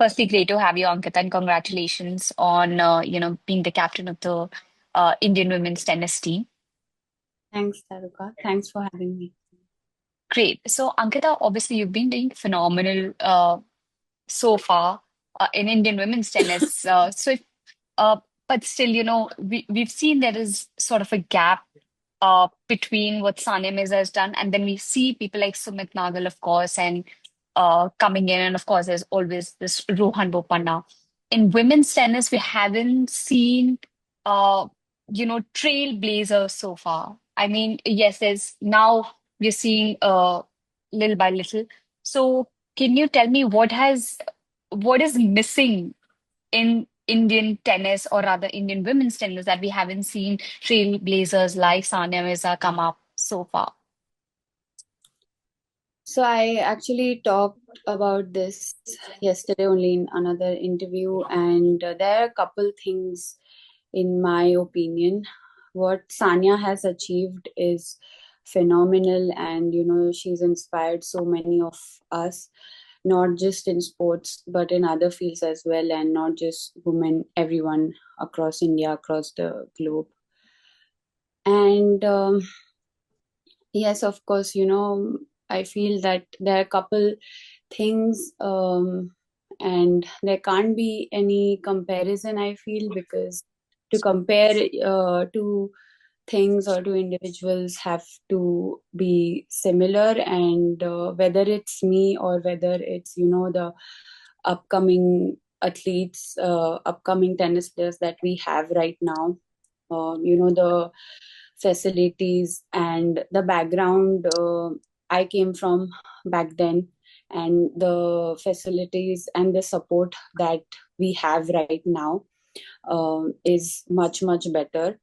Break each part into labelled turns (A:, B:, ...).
A: Firstly, great to have you, Ankita, and congratulations on being the captain of the Indian women's tennis team.
B: Thanks, Taruka. Thanks for having me.
A: Great. So, Ankita, obviously, you've been doing phenomenal so far in Indian women's tennis. Uh, but still, we've seen there is sort of a gap between what Sania Mirza has done, and then we see people like Sumit Nagal, of course, and coming in, and of course, there's always this Rohan Bopanna. In women's tennis, we haven't seen, uh, trailblazers so far. I mean, yes, there's now we're seeing little by little. So, can you tell me what is missing in Indian tennis, or rather Indian women's tennis, that we haven't seen trailblazers like Sania Mirza come up so far?
B: So I actually talked about this yesterday only in another interview, and there are a couple things in my opinion. What Sanya has achieved is phenomenal, and she's inspired so many of us, not just in sports but in other fields as well, and not just women, everyone across India, across the globe. And yes, of course, I feel that there are a couple things, and there can't be any comparison, I feel, because to compare to things or to individuals have to be similar. And whether it's me or whether it's, the upcoming athletes, upcoming tennis players that we have right now, the facilities and the background I came from back then, and the facilities and the support that we have right now is much much better.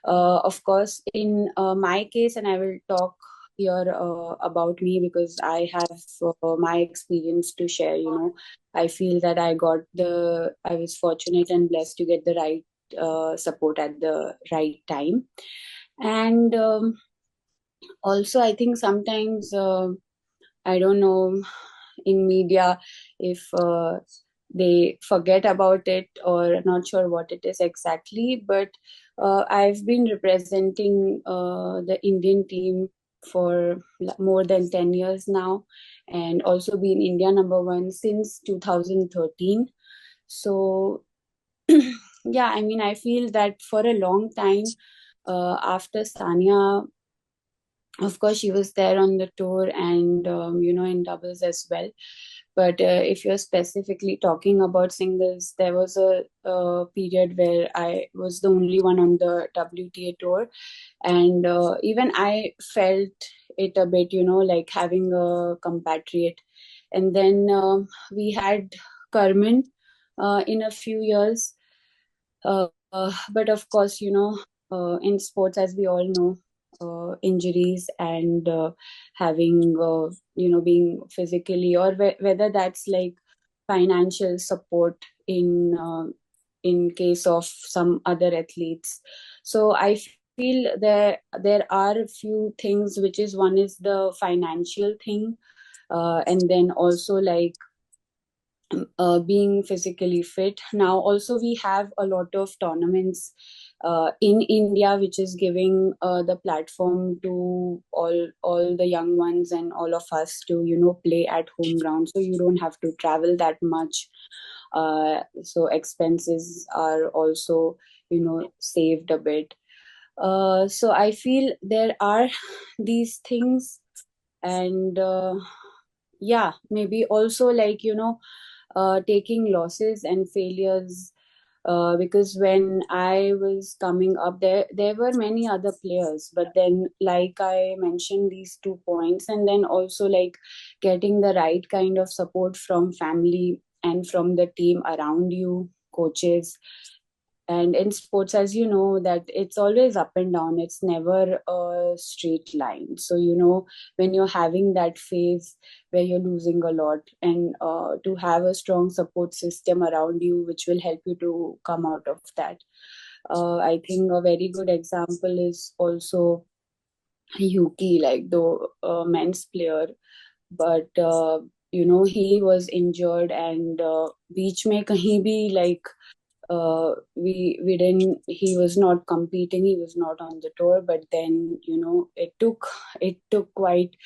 B: Of course, in my case, and I will talk here about me because I have my experience to share. I feel that I was fortunate and blessed to get the right support at the right time. And also, I think sometimes, I don't know, in media, if they forget about it or not sure what it is exactly, but I've been representing the Indian team for more than 10 years now, and also been India number one since 2013. So yeah, I mean, I feel that for a long time, after Sania, of course, she was there on the tour, and in doubles as well. But if you're specifically talking about singles, there was a period where I was the only one on the WTA tour, and even I felt it a bit, like having a compatriot. And then we had Carmen in a few years, but of course, in sports, as we all know, injuries and having, being physically, or whether that's like financial support in case of some other athletes. So I feel there are a few things, which is one is the financial thing, and then also like being physically fit. Now, also, we have a lot of tournaments in India, which is giving the platform to all the young ones and all of us to play at home ground. So you don't have to travel that much. So expenses are also saved a bit. So I feel there are these things, and yeah, maybe also like taking losses and failures, because when I was coming up, there were many other players, but then, like I mentioned, these 2 points, and then also like getting the right kind of support from family and from the team around you, coaches. And in sports, as you know, that it's always up and down, it's never a straight line. So when you're having that phase where you're losing a lot, and to have a strong support system around you which will help you to come out of that. I think a very good example is also Yuki, like the men's player. But he was injured, and beach mein kahin bhi, like, we didn't he was not competing, he was not on the tour. But then it took quite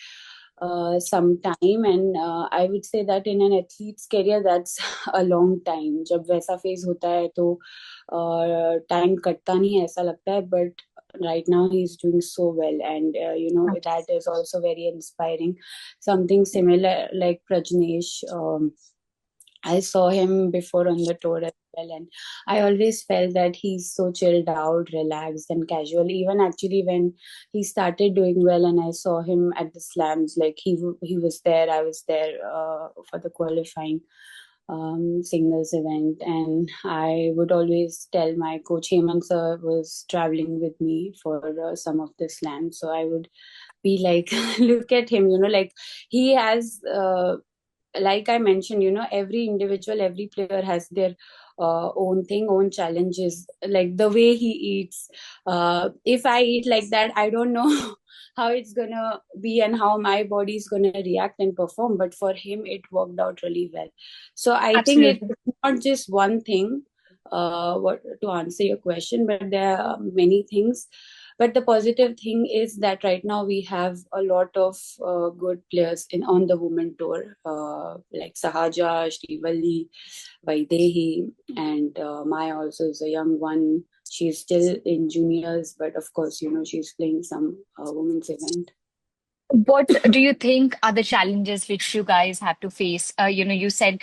B: some time, and I would say that in an athlete's career, that's a long time. जब वैसा phase होता है तो time कटता नहीं है ऐसा लगता है, but right now he's doing so well, and that is also very inspiring. Something similar like Prajnesh, I saw him before on the tour as well, and I always felt that he's so chilled out, relaxed, and casual. Even actually, when he started doing well, and I saw him at the slams, like he was there, I was there for the qualifying singles event, and I would always tell my coach Hemant sir was traveling with me for some of the slams, so I would be like, look at him, like he has. Like I mentioned, every individual, every player has their own thing, own challenges. Like the way he eats. If I eat like that, I don't know how it's gonna be and how my body is gonna react and perform. But for him, it worked out really well. So I think it's
A: Absolutely.
B: not just one thing. What to answer your question, but there are many things. But the positive thing is that right now we have a lot of good players in on the women tour, like Sahaja, Srivalli, Vaidehi, and Maya also is a young one. She's still in juniors, but of course, she's playing some women's event.
A: What do you think are the challenges which you guys have to face? You said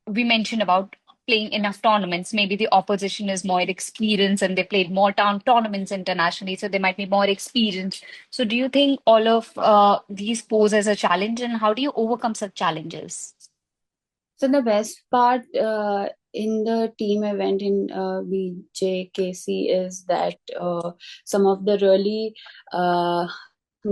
A: we mentioned about playing enough tournaments. Maybe the opposition is more experienced and they played more tournaments internationally, so they might be more experienced. So, do you think all of these pose as a challenge, and how do you overcome such challenges?
B: So the best part in the team event in BJKC is that some of the really uh,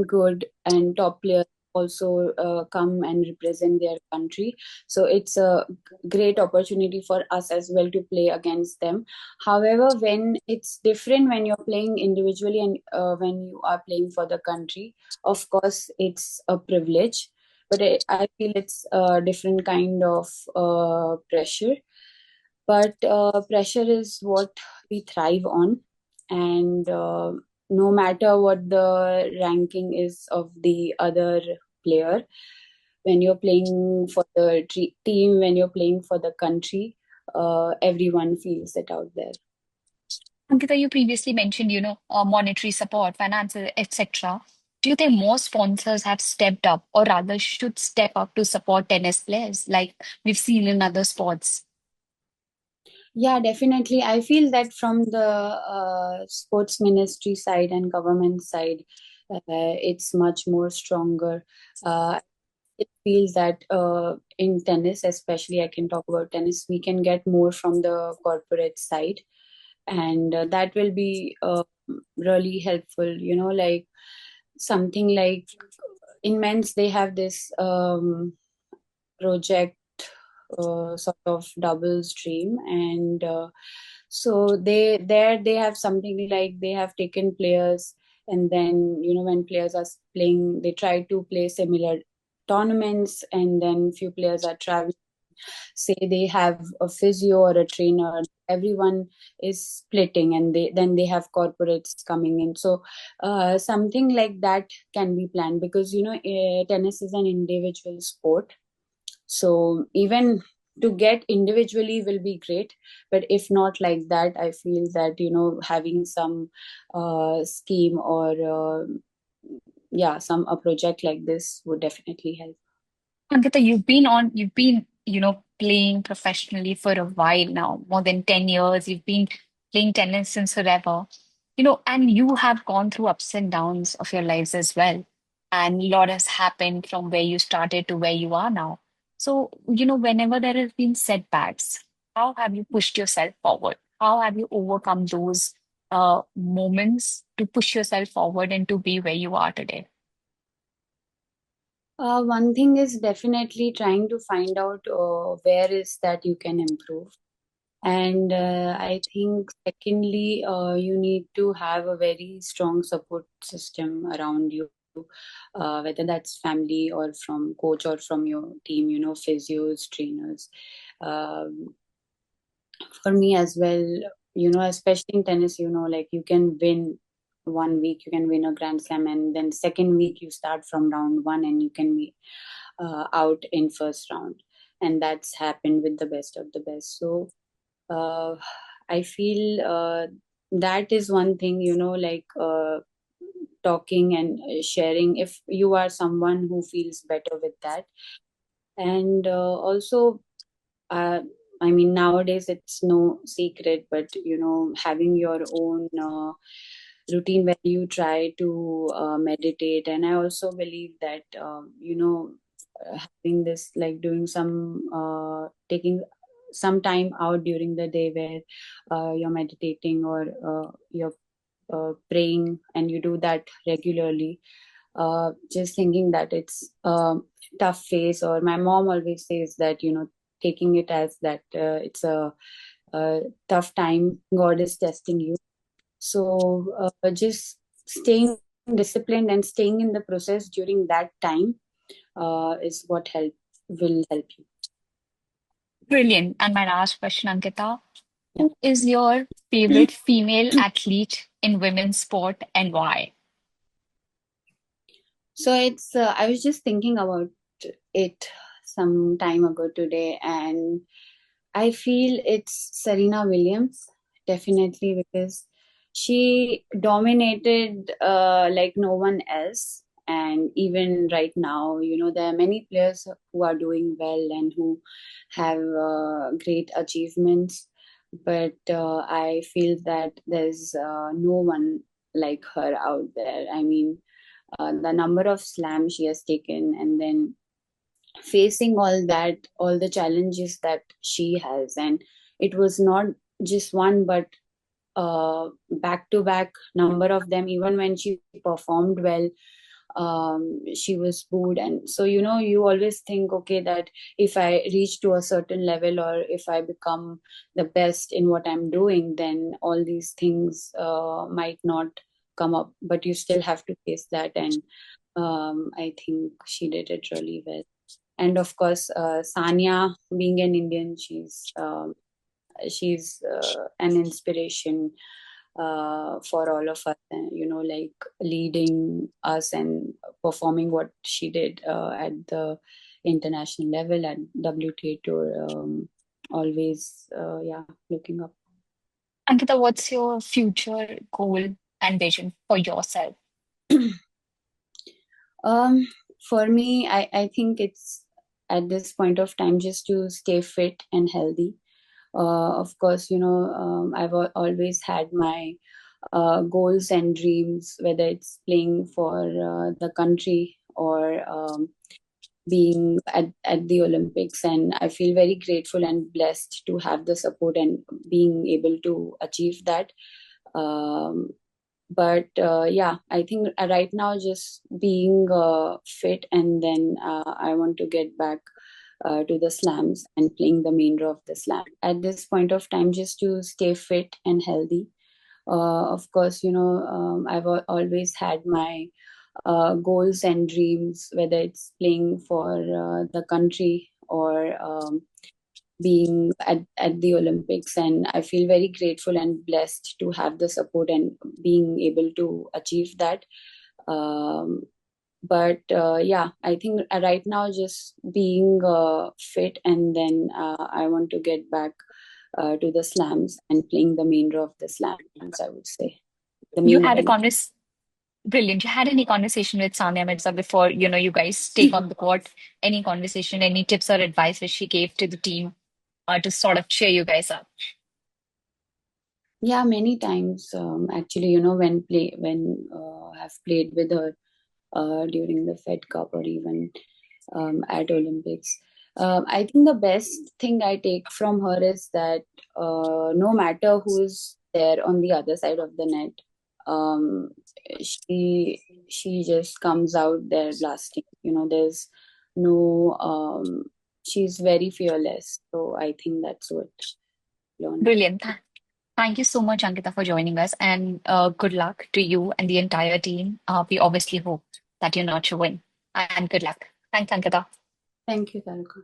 B: good and top players also come and represent their country. So it's a great opportunity for us as well to play against them. However, when it's different when you're playing individually and when you are playing for the country, of course, it's a privilege. But I feel it's a different kind of pressure. But pressure is what we thrive on, and no matter what the ranking is of the other player, when you're playing for the team, when you're playing for the country, everyone feels it out there.
A: Ankita, you previously mentioned, monetary support, finances, etc. Do you think more sponsors have stepped up, or rather should step up to support tennis players, like we've seen in other sports?
B: Yeah, definitely. I feel that from the sports ministry side and government side, it's much more stronger. It feels that in tennis, especially, I can talk about tennis, we can get more from the corporate side, and that will be really helpful. Like something like in men's, they have this project sort of double stream, and so they have something like they have taken players, and then when players are playing, they try to play similar tournaments, and then few players are traveling, say they have a physio or a trainer, everyone is splitting, and they have corporates coming in. So something like that can be planned, because tennis is an individual sport. So even to get individually will be great, but if not like that, I feel that having some scheme or yeah, some a project like this would definitely help.
A: Ankita, you've been, playing professionally for a while now, more than 10 years. You've been playing tennis since forever, and you have gone through ups and downs of your lives as well. And a lot has happened from where you started to where you are now. So, whenever there have been setbacks, how have you pushed yourself forward? How have you overcome those moments to push yourself forward and to be where you are today?
B: One thing is definitely trying to find out where is that you can improve. And I think, secondly, you need to have a very strong support system around you. whether that's family or from coach or from your team, physios, trainers. Um, for me as well, especially in tennis, like you can win one week, you can win a Grand Slam, and then second week you start from round one and you can be out in first round. And that's happened with the best of the best. So uh, I feel that is one thing, like talking and sharing if you are someone who feels better with that. And also, uh, I mean, nowadays it's no secret, but having your own routine where you try to meditate. And I also believe that, having this, like doing taking some time out during the day where you're meditating or you're praying and you do that regularly, just thinking that it's a tough phase. Or my mom always says that, taking it as that it's a tough time, God is testing you. So just staying disciplined and staying in the process during that time is what will help you.
A: Brilliant. And my last question, Ankita,
B: Yeah.
A: who is your favorite female athlete in women's sport and why?
B: So it's I was just thinking about it some time ago today, and I feel it's Serena Williams, definitely, because she dominated like no one else. And even right now, there are many players who are doing well and who have great achievements. But I feel that there's no one like her out there. I mean, the number of slams she has taken, and then facing all the challenges that she has. And it was not just one, but back to back number of them. Even when she performed well, she was booed. And so, you always think, okay, that if I reach to a certain level, or if I become the best in what I'm doing, then all these things might not come up, but you still have to face that. And I think she did it really well. And of course, Sania, being an Indian, she's an inspiration for all of us. Like leading us and performing what she did at the international level at WTA tour. Always, yeah, looking up.
A: Ankita, what's your future goal and vision for yourself?
B: Um, for me, I think it's at this point of time just to stay fit and healthy. Of course, I've always had my goals and dreams, whether it's playing for the country or being at the Olympics. And I feel very grateful and blessed to have the support and being able to achieve that. Um, but yeah, I think right now just being fit, and then I want to get back to the slams and playing the main draw of the slam at this point of time, just to stay fit and healthy. Of course, I've always had my goals and dreams, whether it's playing for the country or being at the Olympics. And I feel very grateful and blessed to have the support and being able to achieve that. Um, but yeah, I think right now just being fit, and then I want to get back to the slams and playing the main draw of the slams, I would say. The
A: You
B: main
A: had a
B: event.
A: brilliant. You had any conversation with Sania Mirza before, you guys take on the court? Any conversation, any tips or advice which she gave to the team to sort of cheer you guys up?
B: Yeah, many times actually, when I've played with her during the Fed Cup or even at Olympics. I think the best thing I take from her is that no matter who is there on the other side of the net, um, she just comes out there blasting. There's no she's very fearless. So I think that's what I learned.
A: Brilliant. Thank you so much, Ankita, for joining us, and good luck to you and the entire team. We obviously hope that you nurture win. And good luck. Thanks, Ankita.
B: Thank you, Taruka.